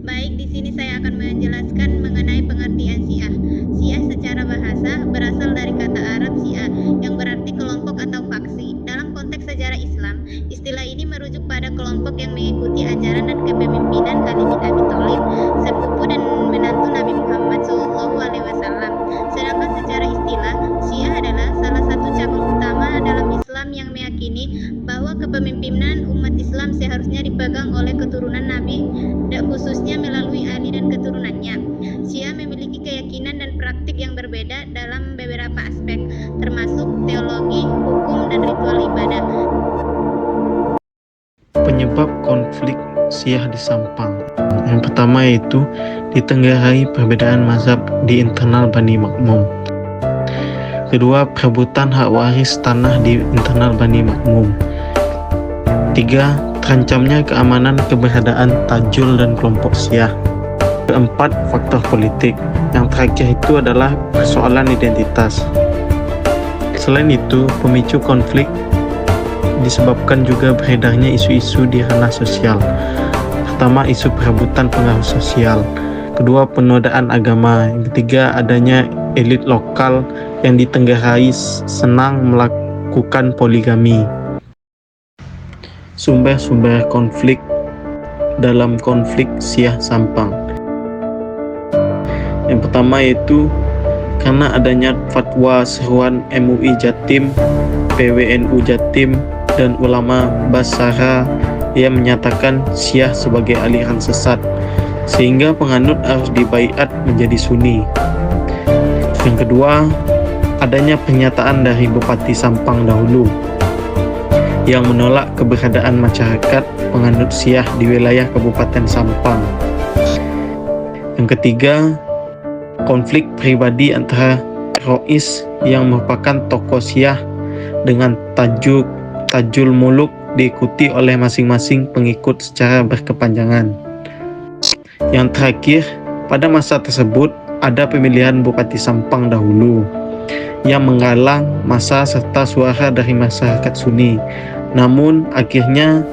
Baik, di sini saya akan menjelaskan mengenai pengertian Syiah. Syiah secara bahasa berasal dari kata Arab Syiah yang berarti kelompok atau faksi. Dalam konteks sejarah Islam, istilah ini merujuk pada kelompok yang mengikuti ajaran dan kepemimpinan Ali bin Abi Thalib, sepupu dan menantu Nabi Muhammad SAW. Sedangkan secara istilah, Syiah adalah salah satu cabang utama dalam Islam yang meyakini bahwa kepemimpinan umat Islam seharusnya dipegang oleh keturunan Nabi, dan khususnya melalui Ali dan keturunannya. Syiah memiliki keyakinan dan praktik yang berbeda dalam beberapa aspek, termasuk teologi, hukum, dan ritual ibadah. Penyebab konflik Syiah di Sampang. Yang pertama yaitu ditenggarai perbedaan mazhab di internal Bani Makmum. Kedua, perebutan hak waris tanah di internal Bani Makmum. Tiga, terancamnya keamanan keberadaan Tajul dan kelompok Syiah. Keempat, faktor politik. Yang terakhir itu adalah persoalan identitas. Selain itu, pemicu konflik disebabkan juga beredarnya isu-isu di ranah sosial. Pertama, isu perebutan pengaruh sosial. Kedua, penodaan agama. Yang ketiga, adanya elit lokal yang ditenggarai senang melakukan poligami. Sumber-sumber konflik dalam konflik Syiah Sampang. Yang pertama yaitu karena adanya fatwa seruan MUI Jatim, PWNU Jatim, dan ulama Basara yang menyatakan Syiah sebagai aliran sesat, sehingga penganut harus dibaiat menjadi Sunni. Yang kedua, adanya pernyataan dari Bupati Sampang dahulu yang menolak keberadaan masyarakat penganut Syiah di wilayah Kabupaten Sampang. Yang ketiga, konflik pribadi antara Rois yang merupakan tokoh Syiah dengan Tajul Muluk diikuti oleh masing-masing pengikut secara berkepanjangan. Yang terakhir, pada masa tersebut ada pemilihan Bupati Sampang dahulu yang menggalang massa serta suara dari masyarakat Sunni. Namun akhirnya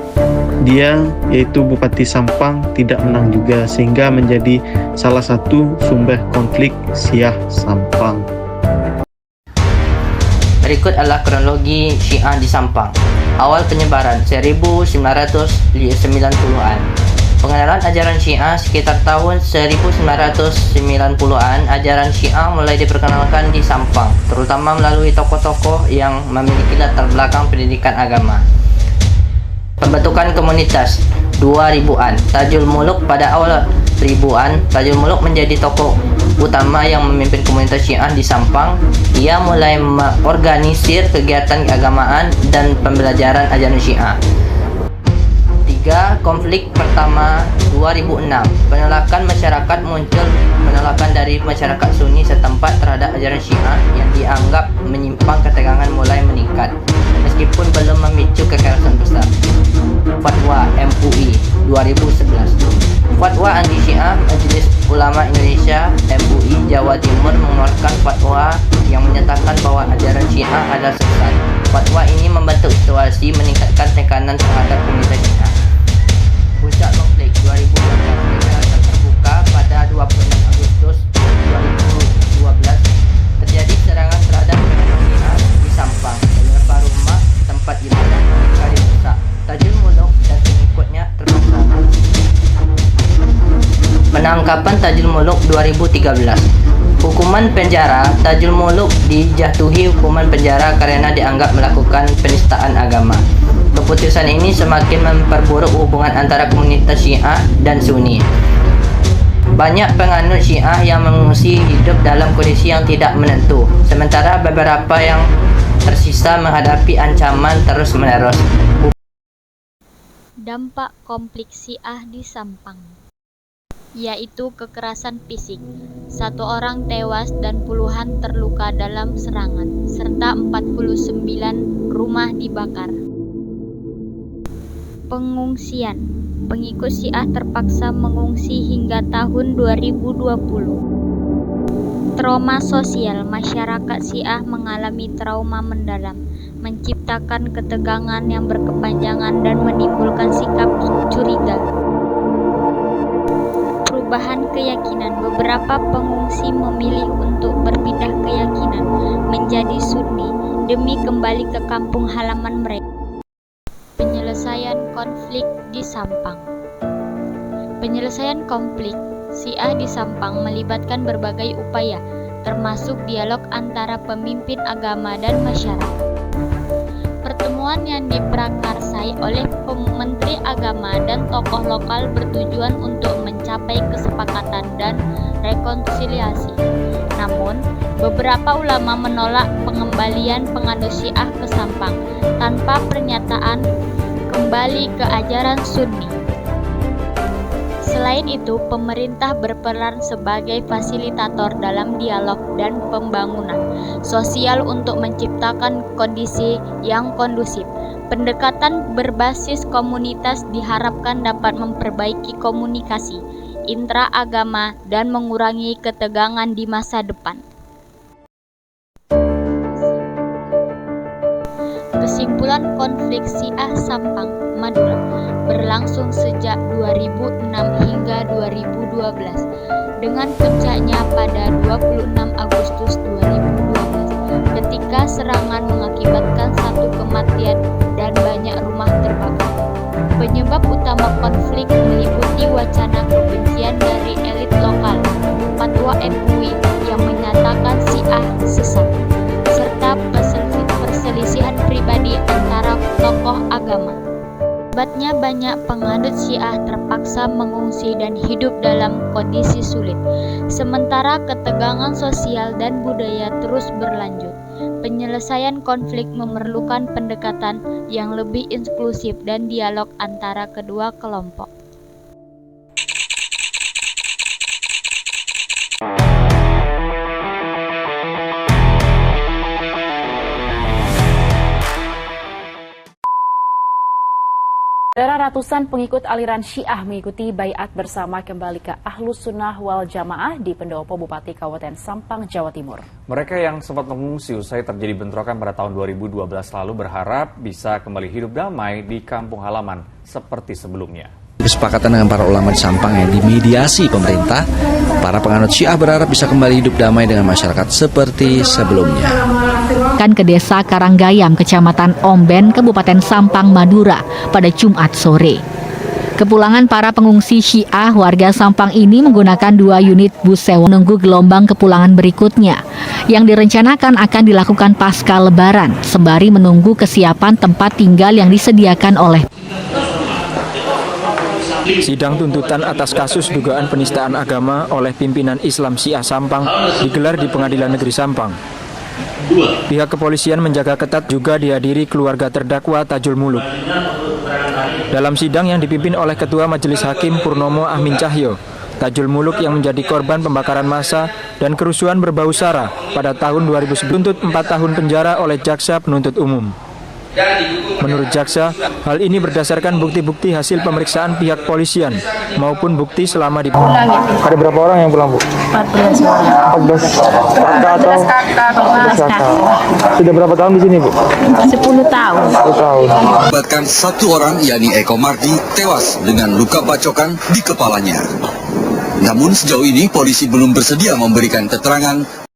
dia, yaitu Bupati Sampang, tidak menang juga, sehingga menjadi salah satu sumber konflik Syiah Sampang. Berikut adalah kronologi Syiah di Sampang. Awal penyebaran 1990-an. Pengenalan ajaran Syiah sekitar tahun 1990-an. Ajaran Syiah mulai diperkenalkan di Sampang, terutama melalui tokoh-tokoh yang memiliki latar belakang pendidikan agama. Pembentukan komunitas 2000-an. Tajul Muluk pada awal 1000-an. Tajul Muluk menjadi tokoh utama yang memimpin komunitas Syiah di Sampang. Ia mulai mengorganisir kegiatan keagamaan dan pembelajaran ajaran Syiah. 3. Konflik pertama 2006. Penolakan masyarakat muncul. Penolakan dari masyarakat Sunni setempat terhadap ajaran Syiah yang dianggap menyimpang ketegangan mulai meningkat, meskipun belum memicu kekerasan besar. Fatwa MUI 2011. Fatwa anti Syiah. Majelis Ulama Indonesia MUI Jawa Timur mengeluarkan fatwa yang menyatakan bahwa ajaran Syiah adalah sesat. Fatwa ini membantu situasi meningkatkan tekanan terhadap komunitas Syiah. Puncak konflik 2012. Kekerasan terbuka pada 26 Agustus 2012. Terjadi serangan penangkapan Tajul Muluk 2013. Hukuman penjara, Tajul Muluk dijatuhi hukuman penjara karena dianggap melakukan penistaan agama. Keputusan ini semakin memperburuk hubungan antara komunitas Syiah dan Sunni. Banyak penganut Syiah yang mengungsi hidup dalam kondisi yang tidak menentu, sementara beberapa yang tersisa menghadapi ancaman terus-menerus. Dampak konflik Syiah di Sampang, yaitu kekerasan fisik. 1 orang tewas dan puluhan terluka dalam serangan, serta 49 rumah dibakar. Pengungsian. Pengikut Syiah terpaksa mengungsi hingga tahun 2020. Trauma sosial. Masyarakat Syiah mengalami trauma mendalam, menciptakan ketegangan yang berkepanjangan dan menimbulkan sikap curiga. Perubahan keyakinan. Beberapa pengungsi memilih untuk berpindah keyakinan menjadi Sunni demi kembali ke kampung halaman mereka. Penyelesaian konflik di Sampang. Penyelesaian konflik Syiah di Sampang melibatkan berbagai upaya, termasuk dialog antara pemimpin agama dan masyarakat. Pertemuan yang diprakarsai oleh Menteri Agama dan tokoh lokal bertujuan untuk mencapai kesepakatan dan rekonsiliasi. Namun, beberapa ulama menolak pengembalian penganut Syiah ke Sampang tanpa pernyataan kembali ke ajaran Sunni. Selain itu, pemerintah berperan sebagai fasilitator dalam dialog dan pembangunan sosial untuk menciptakan kondisi yang kondusif. Pendekatan berbasis komunitas diharapkan dapat memperbaiki komunikasi intra-agama dan mengurangi ketegangan di masa depan. Kesimpulan konflik Syiah Sampang, Madura berlangsung sejak 2006 hingga 2012 dengan puncaknya pada 26 Agustus 2012 ketika serangan mengakibatkan 1 kematian dan banyak rumah terbakar. Penyebab utama konflik meliputi wacana kebencian dari elit lokal, fatwa MUI yang menyatakan Syiah sesat, serta perselisihan pribadi antara tokoh agama. Akibatnya banyak penganut Syiah terpaksa mengungsi dan hidup dalam kondisi sulit, sementara ketegangan sosial dan budaya terus berlanjut. Penyelesaian konflik memerlukan pendekatan yang lebih inklusif dan dialog antara kedua kelompok. Saudara, ratusan pengikut aliran Syiah mengikuti baiat bersama kembali ke Ahlus Sunnah wal Jamaah di Pendopo Bupati Kabupaten Sampang, Jawa Timur. Mereka yang sempat mengungsi usai terjadi bentrokan pada tahun 2012 lalu berharap bisa kembali hidup damai di kampung halaman seperti sebelumnya. Kesepakatan dengan para ulama di Sampang yang dimediasi pemerintah, para penganut Syiah berharap bisa kembali hidup damai dengan masyarakat seperti sebelumnya. Ke Desa Karanggayam, Kecamatan Omben, Kabupaten Sampang, Madura pada Jumat sore. Kepulangan para pengungsi Syiah warga Sampang ini menggunakan 2 unit bus sewa menunggu gelombang kepulangan berikutnya yang direncanakan akan dilakukan pasca Lebaran, sembari menunggu kesiapan tempat tinggal yang disediakan oleh. Sidang tuntutan atas kasus dugaan penistaan agama oleh pimpinan Islam Syiah Sampang digelar di Pengadilan Negeri Sampang. Pihak kepolisian menjaga ketat juga dihadiri keluarga terdakwa Tajul Muluk. Dalam sidang yang dipimpin oleh Ketua Majelis Hakim Purnomo Amin Cahyo, Tajul Muluk yang menjadi korban pembakaran massa dan kerusuhan berbau sara pada tahun 2010 tuntut 4 tahun penjara oleh jaksa penuntut umum. Menurut jaksa, hal ini berdasarkan bukti-bukti hasil pemeriksaan pihak polisian maupun bukti selama di. Ada berapa orang yang pulang, Bu? 14 orang. 14 kakak atau 14 kakak. Sudah berapa tahun di sini, Bu? 10 tahun. 10 tahun. Bahkan 1 orang, yakni Eko Mardi, tewas dengan luka bacokan di kepalanya. Namun sejauh ini polisi belum bersedia memberikan keterangan